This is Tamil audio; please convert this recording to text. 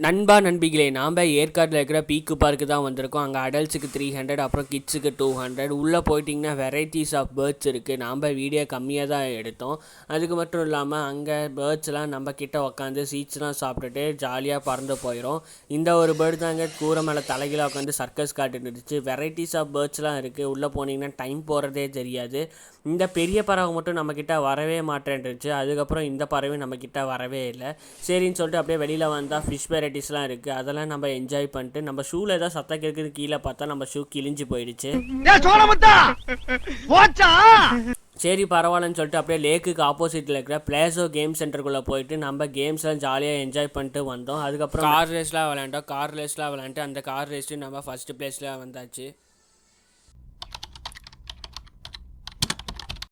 நண்பா நண்பிகளே, நாம் ஏற்காட்டில் இருக்கிற பீக்கு பார்க்கு தான் வந்திருக்கோம். அங்கே அடல்ட்ஸுக்கு 300, அப்புறம் கிட்ஸுக்கு 200. உள்ளே போயிட்டிங்கன்னா வெரைட்டிஸ் ஆஃப் பேர்ட்ஸ் இருக்குது. நாம் வீடியோ கம்மியாக தான் எடுத்தோம். அதுக்கு மட்டும் இல்லாமல் அங்கே பேர்ட்ஸ்லாம் நம்ம கிட்ட உட்காந்து சீட்ஸ்லாம் சாப்பிட்டுட்டு ஜாலியாக பறந்து போயிடும். இந்த ஒரு பேர்டு தான் அங்கே கூரை மேலே தலைகளாக உட்காந்து சர்க்கஸ் காட்டுட்டு இருந்துச்சு. வெரைட்டிஸ் ஆஃப் பேர்ட்ஸ்லாம் இருக்குது. உள்ளே போனீங்கன்னா டைம் போகிறதே தெரியாது. இந்த பெரிய பறவை மட்டும் நம்மக்கிட்ட வரவே மாட்டேன்ருச்சு. அதுக்கப்புறம் இந்த பறவை நம்மக்கிட்ட வரவே இல்லை. சரின்னு சொல்லிட்டு அப்படியே வெளியில் வந்தால் ஃபிஷ் வெரைட்டிஸ்லாம் இருக்குது. அதெல்லாம் நம்ம என்ஜாய் பண்ணிட்டு நம்ம ஷூவில் ஏதாவது சத்தம் கேட்குறது கீழே பார்த்தா நம்ம ஷூ கிழிஞ்சு போயிடுச்சு. சரி பரவாயில்லன்னு சொல்லிட்டு அப்படியே லேக்குக்கு ஆப்போசிட்டில் இருக்கிற பிளேஸோ கேம் சென்டருக்குள்ளே போயிட்டு நம்ம கேம்ஸ்லாம் ஜாலியாக என்ஜாய் பண்ணிட்டு வந்தோம். அதுக்கப்புறம் கார் ரேஸ்லாம் விளையாண்டோம். கார் ரேஸ்லாம் விளையாண்டு அந்த கார் ரேஸ்ட்டு நம்ம ஃபஸ்ட்டு பிளேஸில் வந்தாச்சு.